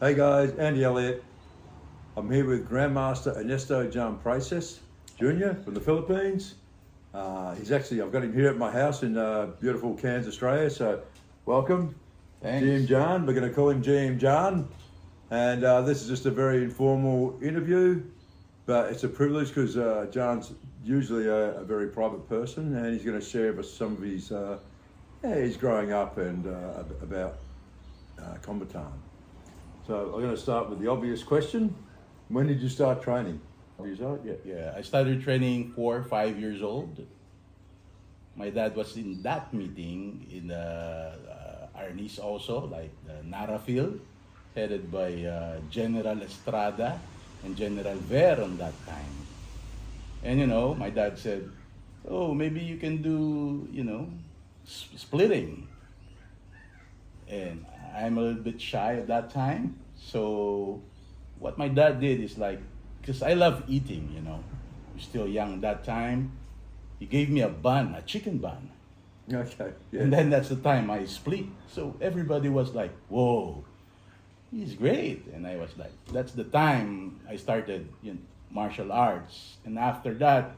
Hey guys, Andy Elliott. I'm here with Grandmaster Ernesto Presas Jr. from the Philippines. I've got him here at my house in beautiful Cairns, Australia. So, welcome, Thanks. GM John. We're going to call him GM John. And this is just a very informal interview, but it's a privilege because John's usually a very private person, and he's going to share with us some of his growing up and about Kombatan. So I'm going to start with the obvious question. When did you start training? Yeah, I started training 4 or 5 years old. My dad was in that meeting in Arnis also, like the Nara field, headed by General Estrada and General Ver on that time. And my dad said, oh, maybe you can do, splitting. And I'm a little bit shy at that time. So what my dad did is because I love eating, we're still young at that time. He gave me a chicken bun. Okay. Yeah. And then that's the time I split. So everybody was like, whoa, he's great. And I was like, that's the time I started martial arts. And after that,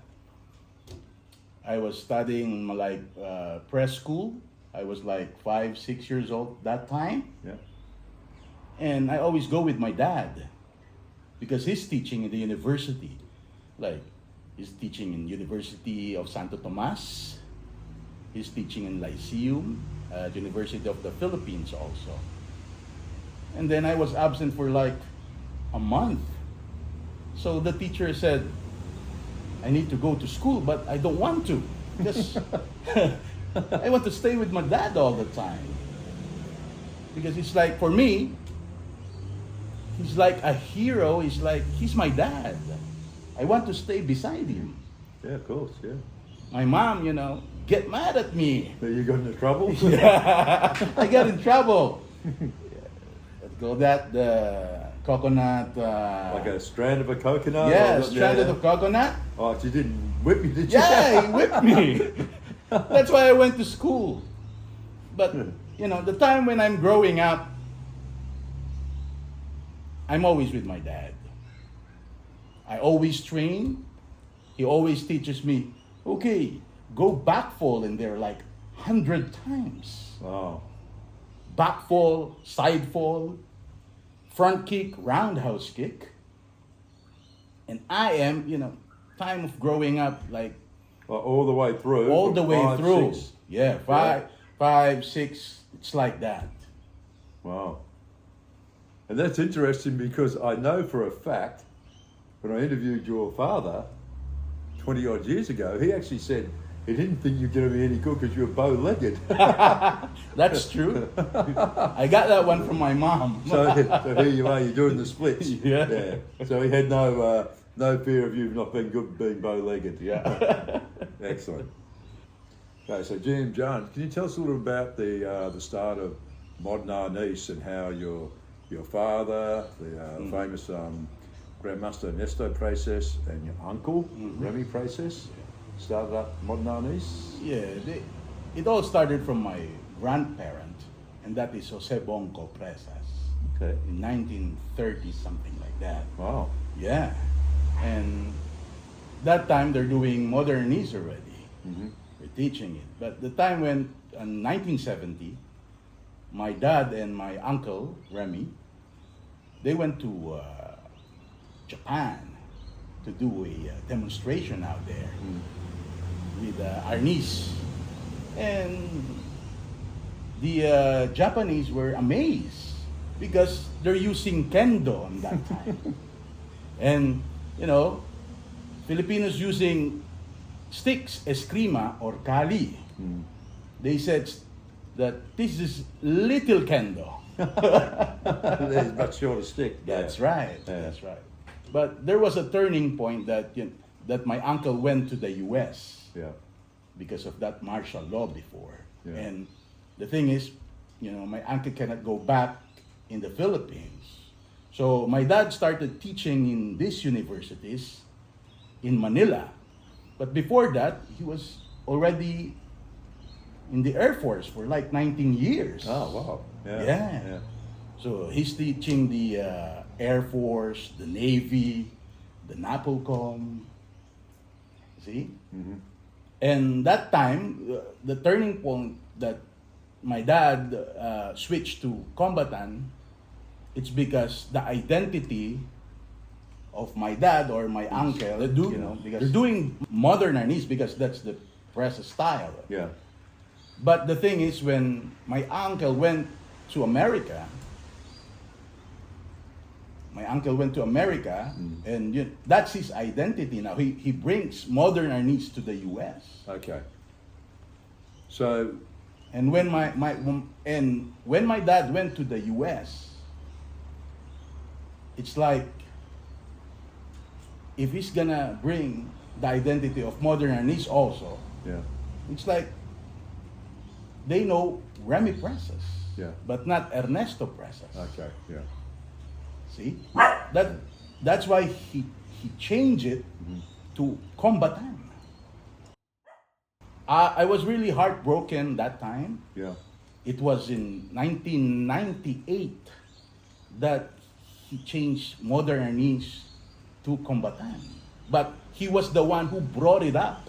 I was studying press school. I was 5, 6 years old that time. Yeah. And I always go with my dad because he's teaching in the university. He's teaching in University of Santo Tomas. He's teaching in Lyceum, University of the Philippines also. And then I was absent for a month. So the teacher said, I need to go to school, but I don't want to because I want to stay with my dad all the time. Because it's for me, he's like a hero. He's my dad. I want to stay beside him. Yeah, of course, yeah. My mom, get mad at me. So you got into trouble? Yeah, I got in trouble. Let's go the coconut. Like a strand of a coconut? Yeah, or stranded of coconut. Oh, she didn't whip me, did you? Yeah, he whipped me. That's why I went to school. But, the time when I'm growing up, I'm always with my dad. I always train. He always teaches me, okay, go back fall in there 100 times. Wow. Back fall, side fall, front kick, roundhouse kick. And I am, time of growing up, All the way through? all the way 5, through. 6. Yeah, five, 6, it's like that. Wow. And that's interesting because I know for a fact, when I interviewed your father 20 odd years ago, he actually said he didn't think you're going to be any good because you were bow-legged. That's true. I got that one from my mom. so here you are, you're doing the splits. Yeah. So he had no fear of you not being good being bow-legged. Yeah. Excellent. Okay, so GM John, can you tell us a little about the start of modern Arnis and how your father, the famous Grandmaster Ernesto Presas, and your uncle Remy Presas started up modern Arnis? Yeah, it all started from my grandparent, and that is Jose Bonco Presas. Okay. In 1930, something like that. Wow. Yeah. And that time they're doing modernese already. Mm-hmm. They're teaching it. But the time when, in 1970, my dad and my uncle, Remy, they went to Japan to do a demonstration out there with Arnis. And the Japanese were amazed because they're using kendo on that time. And, Filipinos using sticks, eskrima or kali. They said that this is little kendo. There's a much shorter stick. That's Yeah. right. Yeah. That's right. But there was a turning point that my uncle went to the U.S. Yeah. because of that martial law before. Yeah. And the thing is, my uncle cannot go back in the Philippines. So my dad started teaching in these universities in Manila. But before that, he was already in the Air Force for like 19 years. Oh, wow. Yeah. So he's teaching the Air Force, the Navy, the NAPOLCOM. See? Mm-hmm. And that time, the turning point that my dad switched to Kombatan, it's because the identity of my dad or my uncle, they're doing modern Arnis because that's the Presas style. Yeah. But the thing is, when my uncle went to America, and that's his identity now. He brings modern Arnis to the U.S. Okay. So, And when when my dad went to the U.S., it's like if he's gonna bring the identity of modern Arnis also, yeah. it's like they know Remy Presas, Yeah. but not Ernesto Presas. Okay. Yeah. See, that's why he changed it to Kombatan. I was really heartbroken that time. Yeah. It was in 1998 that he changed modern Arnis to Kombatan. But he was the one who brought it up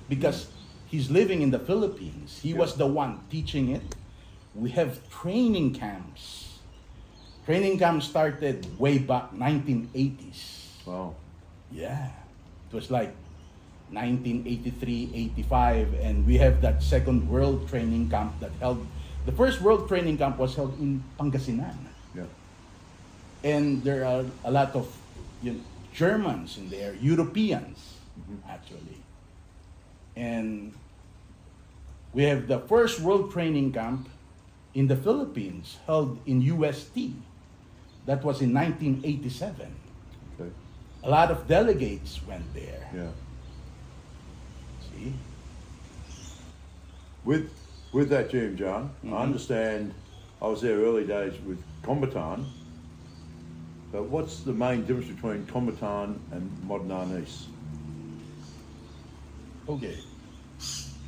because he's living in the Philippines. He was the one teaching it. We have training camps. Training camp started way back 1980s. Wow. Yeah. It was like 1983, 85, and we have that second world training camp that held, the first world training camp was held in Pangasinan. Yeah. And there are a lot of Germans in there, Europeans, actually. And we have the first world training camp in the Philippines held in UST. That was in 1987. Okay. A lot of delegates went there. Yeah. See? With that, Jim John, I understand. I was there early days with Kombatan. But what's the main difference between Kombatan and modern Arnis? Okay.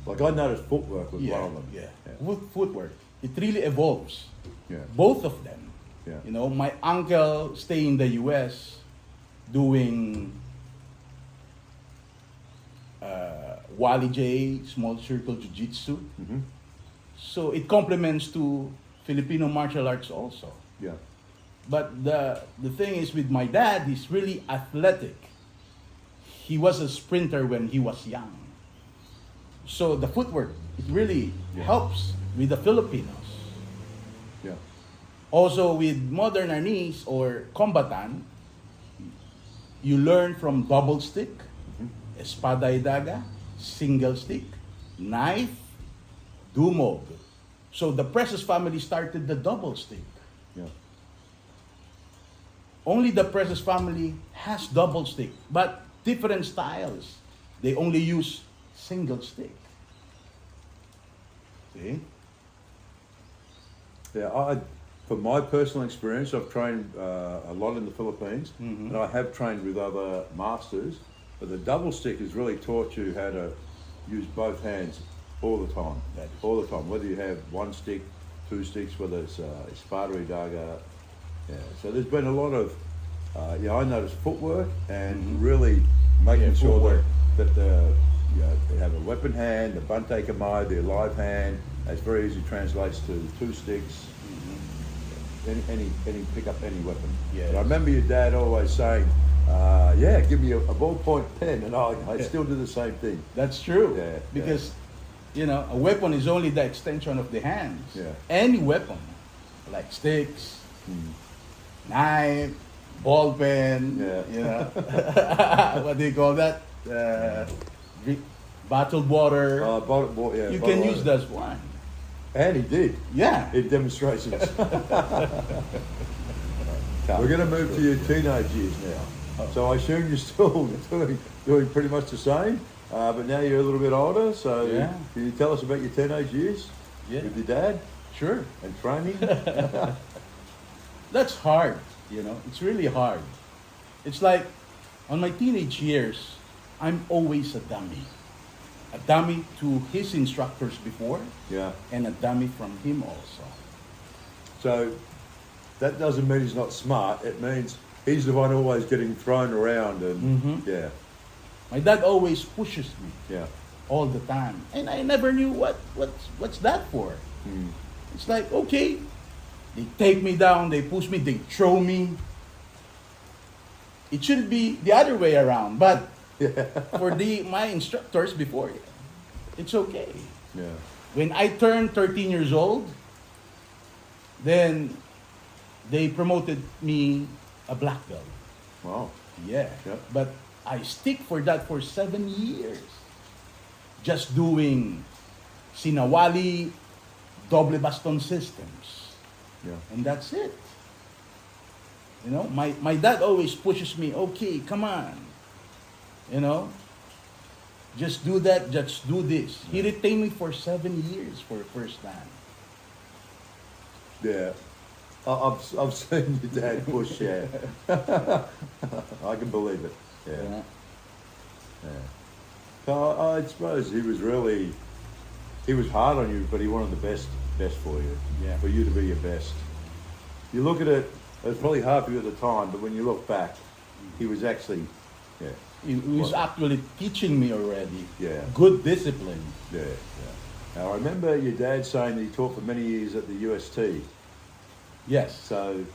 Like I noticed footwork was one of them. Yeah. With footwork, it really evolves. Yeah. Both of them. Yeah. You know, my uncle stay in the U.S. doing Wally J, small circle jiu-jitsu. Mm-hmm. So it complements to Filipino martial arts also. Yeah. But the thing is with my dad, he's really athletic. He was a sprinter when he was young. So the footwork, it really helps with the Filipinos. Yeah. Also with modern Arnis or Kombatan, you learn from double stick, espada y daga, single stick, knife, dumog. So the Presas family started the double stick. Yeah. Only the Presas family has double stick, but different styles. They only use single stick. See? Yeah, from my personal experience, I've trained a lot in the Philippines, and I have trained with other masters. But the double stick has really taught you how to use both hands all the time. All the time, whether you have one stick, two sticks, whether it's espada y daga. Yeah. So there's been a lot of, I noticed footwork and really making sure that you have a weapon hand, the bante kamai, the alive hand. It's very easy translates to two sticks. Any pick up any weapon. Yeah. But I remember your dad always saying, give me a ballpoint pen, and I still do the same thing. That's true. Yeah, because a weapon is only the extension of the hands. Yeah. Any weapon, like sticks, knife, ball pen, what do you call that? Bottled water. You can use that as one. And he did. Yeah. In demonstrations. We're going to move to your teenage years now. So I assume you're still doing pretty much the same, but now you're a little bit older. So can you tell us about your teenage years with your dad? Sure. And training? That's hard, It's really hard. It's like, on my teenage years, I'm always a dummy. A dummy to his instructors before, and a dummy from him also. So that doesn't mean he's not smart. It means he's the one always getting thrown around, and yeah, My dad always pushes me yeah, all the time, and I never knew what's that for. It's like, okay, they take me down, they push me, they throw me. It should be the other way around, but for my instructors before, it's okay. yeah. When I turned 13 years old, then they promoted me a black belt. Wow. Yeah. Yeah. But I stick for that for 7 years. Just doing sinawali, doble baston systems. Yeah. And that's it. You know, my dad always pushes me, okay, come on. You know, just do that, just do this. He retained me for 7 years for the first time. Yeah. I've seen your dad push, yeah. I can believe it. Yeah. Yeah. Yeah. So I suppose he was hard on you, but he wanted the best for you. Yeah. For you to be your best. You look at it, it was probably hard for you at the time, but when you look back, he was actually, yeah. He was actually teaching me already. Yeah. Good discipline. Yeah, yeah. Now I remember your dad saying that he taught for many years at the UST. Yes. So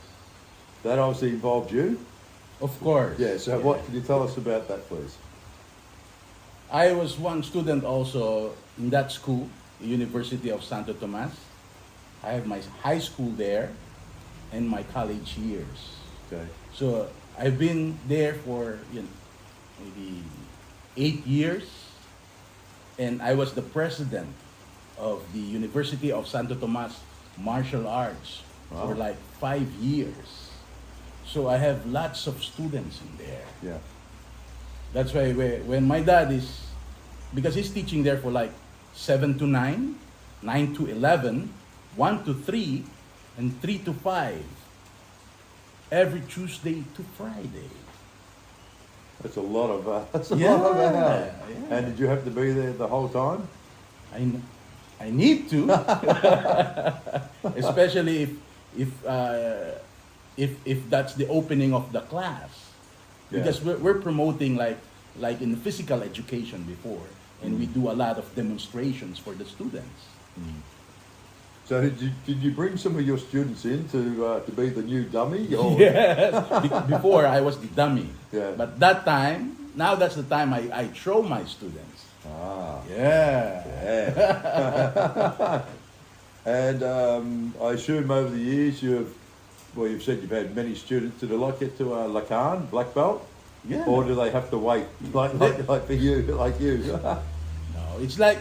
that obviously involved you. Of course. Yeah. So what can you tell us about that, please? I was one student also in that school, the University of Santo Tomas. I have my high school there and my college years. Okay. So I've been there for maybe 8 years, and I was the president of the University of Santo Tomas Martial Arts for Wow. like 5 years. So I have lots of students in there. Yeah. That's why when my dad is, because he's teaching there for like 7 to 9, 9 to 11, 1 to 3, and 3 to 5, every Tuesday to Friday. That's a lot of lot of Yeah, hours. yeah. And did you have to be there the whole time? I need to, especially if that's the opening of the class, Yeah. because we're promoting like in physical education before, and we do a lot of demonstrations for the students. So did you bring some of your students in to be the new dummy? Or? Yes, before I was the dummy, Yeah. but that time, now that's the time I throw my students. Ah. Yeah. Yeah. And I assume over the years you've said you've had many students. Did they like get to Lacan, black belt? Yeah. Or do they have to wait like for you, like you? No, it's like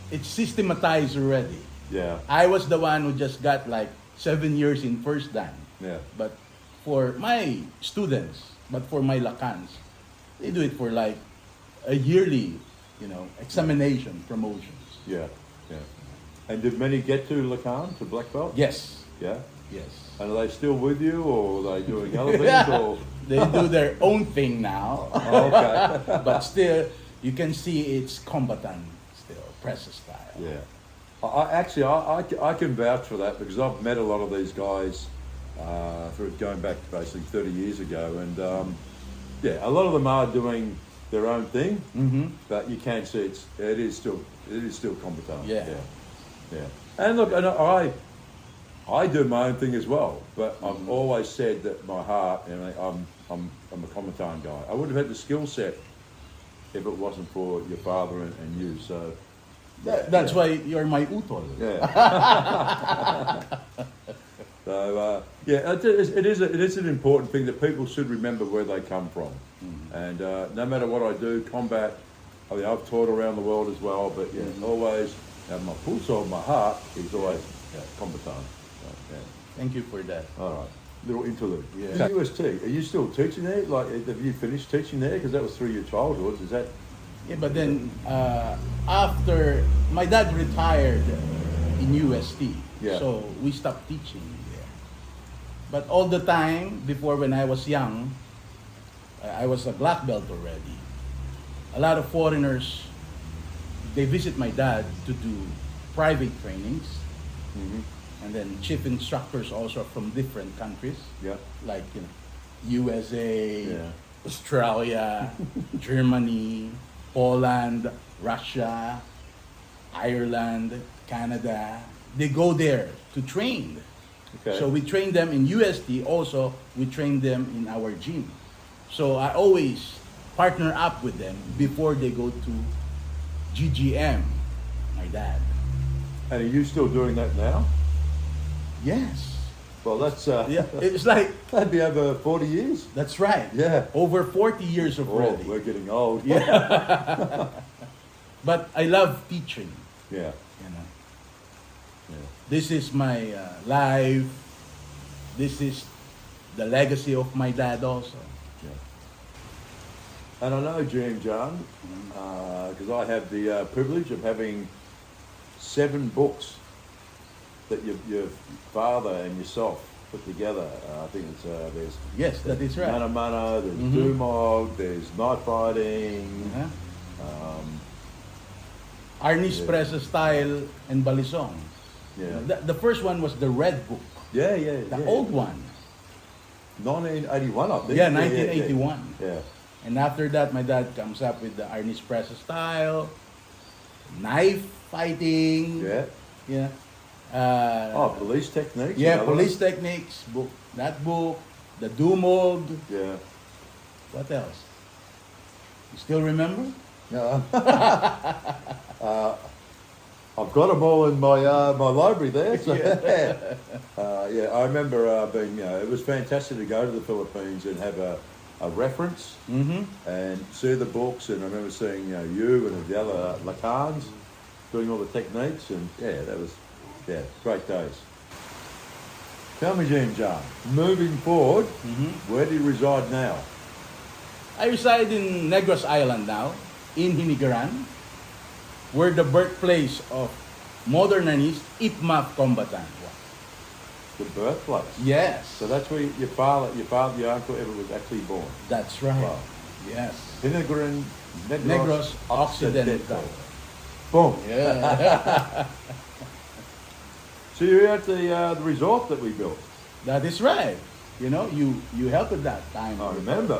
it's systematized already. Yeah. I was the one who just got like 7 years in first dan. Yeah. But for my students, but for my Lacans, they do it for like a yearly, examination, promotions. Yeah. Yeah. And did many get to Lacan, to black belt? Yes. Yeah. Yes. And are they still with you, or are they doing other things? Or They do their own thing now. oh, okay. But still, you can see it's Kombatan still, Presas style. Yeah. I can vouch for that because I've met a lot of these guys through going back basically 30 years ago, and yeah, a lot of them are doing their own thing, but you can see it is still competent. Yeah. Yeah. And look, and I do my own thing as well, but I've always said that my heart, I'm a competent guy. I wouldn't have had the skill set if it wasn't for your father and you. So. That's why you're my utol. Yeah. So yeah, it is an important thing that people should remember where they come from, and no matter what I do, combat. I mean, I've taught around the world as well, but yeah, always my pulse of my heart is always combatant. So, yeah. Thank you for that. All right, little interlude. Yeah. The UST. Are you still teaching there? Like, have you finished teaching there? Because that was through your childhood. Is that? Yeah, but then after my dad retired in UST, so we stopped teaching there. But all the time before, when I was young, I was a black belt already. A lot of foreigners, they visit my dad to do private trainings, And then chief instructors also from different countries, Yeah. like USA, Yeah. Australia, Germany, Poland, Russia, Ireland, Canada. They go there to train. Okay. So we train them in UST. Also, we train them in our gym. So I always partner up with them before they go to GGM. My dad. And are you still doing that now? Yes. Well, that's Yeah. It's like that'd be over 40 years. that's right. Yeah. Over 40 years Oh, already. we're getting old. Yeah. But I love teaching. Yeah. You know. Yeah. This is my life. This is the legacy of my dad also. Yeah. And I know, Jim John, because I have the privilege of having 7 books that your father and yourself put together. I think it's there's Yes, that is right. Mana Mana, there's Mhm. Dumog, there's Night Fighting. Uh-huh. Arnis Yeah. Presas style and Balisong. Yeah. The first one was the red book, Yeah, the old one. 1981, I think. Yeah, 1981. Yeah. And after that, my dad comes up with the Arnis Presas style, knife fighting. Yeah. Yeah. Police techniques. Yeah, another police techniques book. That book, the Dumog. one. Yeah. What else? You still remember? No. I've got them all in my my library there. So yeah, I remember being. It was fantastic to go to the Philippines and have a reference Mm-hmm. and see the books. And I remember seeing you and the other Lacans doing all the techniques, and yeah, that was great days. Tell me, Jim John, moving forward, where do you reside now? I reside in Negros Island now, in Hinigaran, where the birthplace of modernist Heir of Kombatan was. The birthplace. Yes, So that's where your father, your uncle ever was actually born. that's right. Wow. Yes. Negros Negros Occidental. Boom. Yeah, So you're at the resort that we built. that is right. You know, you helped at that time. I remember.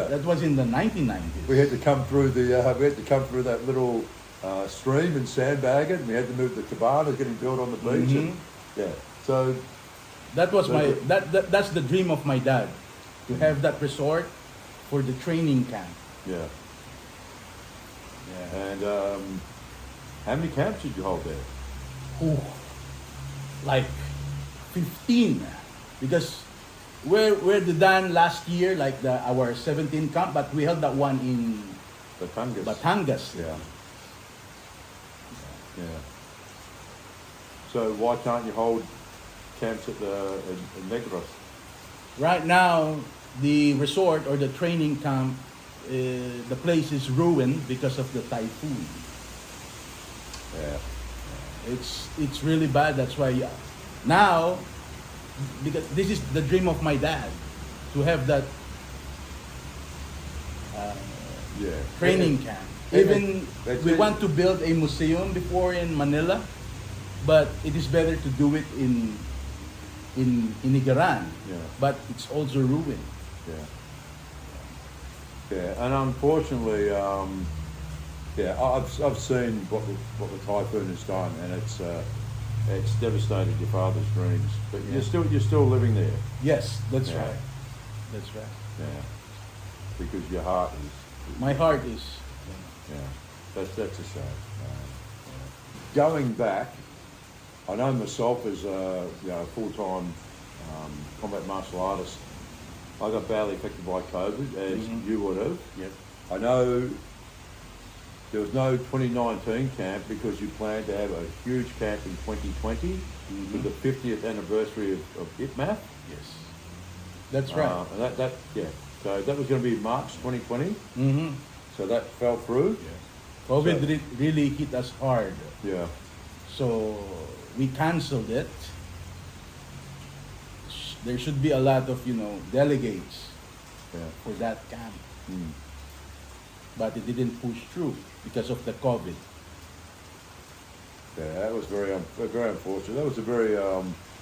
That was in the 1990s. We had to come through that little stream and sandbag it. And we had to move the cabana getting built on the beach. And, yeah. So That was that's the dream of my dad, to have that resort for the training camp. yeah. Yeah. And how many camps did you hold there? Ooh, like 15, because we're the done last year, like our 17 camp, but we held that one in Batangas. Yeah. Yeah. So why can't you hold camps at in Negros? Right now, the resort or the training camp, the place is ruined because of the typhoon. Yeah. It's really bad. That's why now, because this is the dream of my dad, to have that Yeah. training camp. Yeah. Even That's we it. want to build a museum before in Manila, but it is better to do it in Hinigaran. Yeah. But it's also ruined. Yeah. Yeah, and unfortunately, I've seen what the typhoon has done, and it's devastated your father's dreams. But Yeah. you're still living there. Yes, that's Yeah. right. That's right. Yeah. Because your heart is. My heart is. Yeah. That's a shame. Going back, I know myself as a full-time combat martial artist. I got badly affected by COVID, as you would have. Yep. I know there was no 2019 camp because you planned to have a huge camp in 2020 for the 50th anniversary of ITMAF. Yes. That's right. And so that was going to be March 2020. Mm-hmm. So that fell through. COVID So- really hit us hard. Yeah. So we canceled it. There should be a lot of, delegates Yeah. for that camp. Mm. But it didn't push through because of the COVID. Yeah, that was very unfortunate. That was a very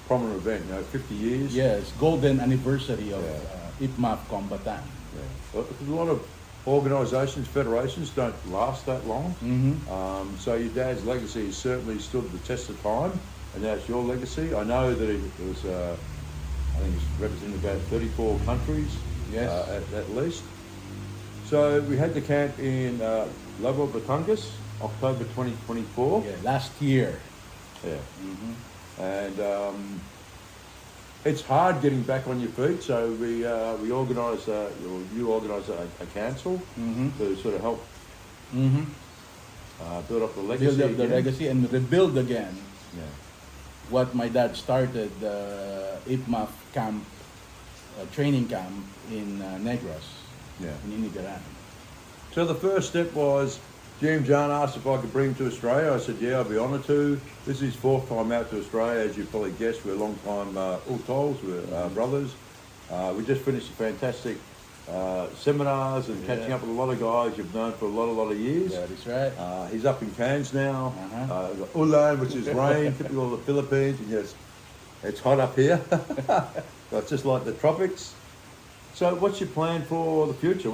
prominent event. 50 years. Yes, golden anniversary of Heir of Kombatan. Yeah. Well, a lot of organisations, federations don't last that long. So your dad's legacy has certainly stood the test of time, and that's your legacy. I know that it was, I think it's represented about 34 countries, Yes. at least. So we had the camp in Lago Batangas, October 2024. Yeah, last year. Yeah. And it's hard getting back on your feet, so we organised, or you organised a council to sort of help build up the legacy. Build up the again. legacy and rebuild again Yeah. what my dad started, IPMAF camp, training camp in Negros, Yeah. in Inigaran. So the first step was, Jim John asked if I could bring him to Australia. I said, yeah, I'd be honoured to. This is his fourth time out to Australia. As you probably guessed, we're long time utols, we're brothers. We just finished a fantastic seminars and catching up with a lot of guys you've known for a lot of years. That is right. He's up in Cairns now. Uh-huh. We've got ulan, which is rain, typical of the Philippines. And yes, it's hot up here. So it's just like the tropics. So what's your plan for the future?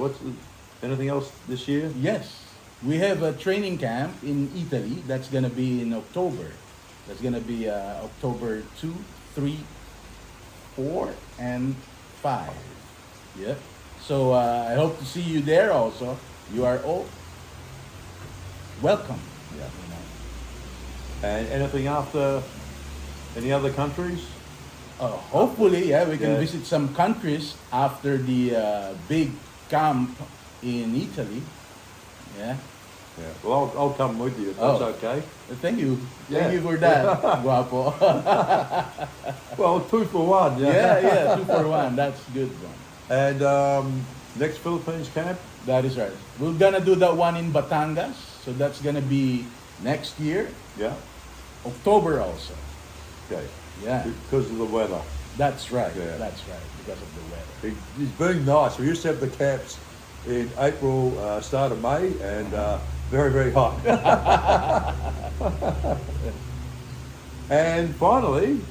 Anything else this year? Yes, we have a training camp in Italy. That's going to be in October. That's going to be October 2, 3, 4, and 5. Yeah. So I hope to see you there also. You are all welcome. Yeah. You know. And anything after any other countries? Hopefully, yeah, we can Yeah. visit some countries after the big camp in Italy. Yeah. Yeah. Well, I'll come with you if that's Oh. okay. Thank you. Yeah. Thank you for that, Guapo. Well, 2 for 1. yeah, 2 for 1. That's good one. And next Philippines camp? That is right. We're gonna do that one in Batangas. So that's gonna be next year, Yeah. October also. Okay. Yeah, Because of the weather. that's right. Yeah. That's right. Because of the weather. He's been nice. We used to have the camps in April, start of May, and very hot. And finally,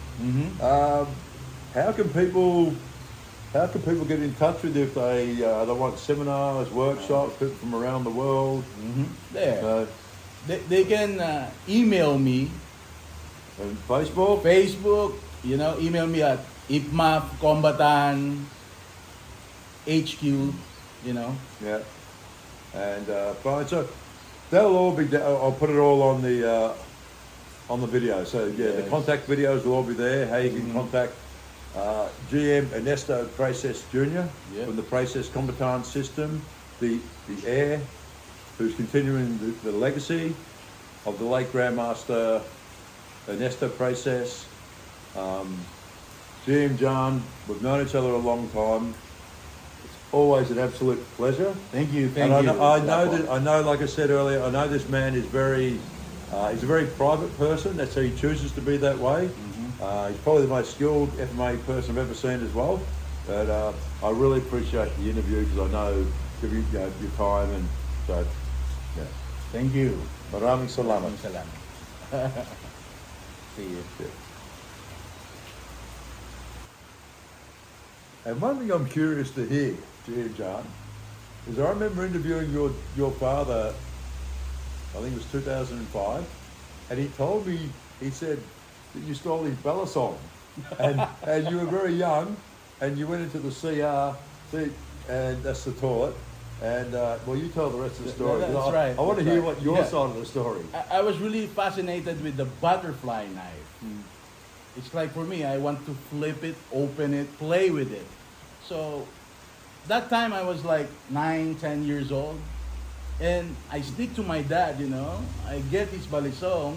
how can people get in touch with you if they want seminars, workshops, people from around the world? There. They can email me. And Facebook? Facebook, email me at IPMAF Kombatan HQ, Yeah. And fine. So they'll all be. I'll put it all on the video. So yeah, the Yes. contact videos will all be there. How you can contact GM Ernesto Presas Jr. Yeah. from the Heir of Kombatan system, the heir who's continuing the legacy of the late Grandmaster Ernesto Presas. GM John, we've known each other a long time. Always an absolute pleasure. Thank you. And I know, like I said earlier, I know this man is he's a very private person. That's how he chooses to be that way. He's probably the most skilled FMA person I've ever seen as well. But I really appreciate the interview because I know give you your time and so yeah. Thank you. Maraming salamat. Salamat. See you. And one thing I'm curious to hear, John, is I remember interviewing your father, I think it was 2005, and he told me, he said that you stole his bella song, and you were very young, and you went into the CR, and that's the toilet, and well, you tell the rest of the story. That's I, right. I want to That's hear right. what your Yeah. side of the story. I was really fascinated with the butterfly knife. It's like for me, I want to flip it, open it, play with it. So that time I was like 9, 10 years old. And I stick to my dad, I get his balisong.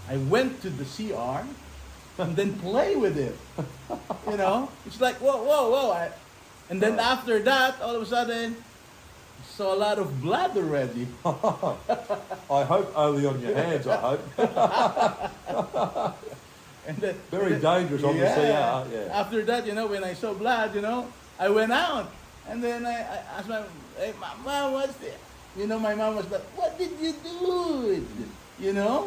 I went to the CR and then play with it. It's like, whoa. And then after that, all of a sudden, saw a lot of blood already. I hope only on your hands, I hope. And then, Very dangerous on the CR, yeah. After that, when I saw blood, I went out. And then I asked my, hey, Mom, what's this? My mom was like, what did you do? Yeah.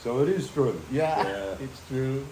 So it is true. Yeah, Yeah. it's true.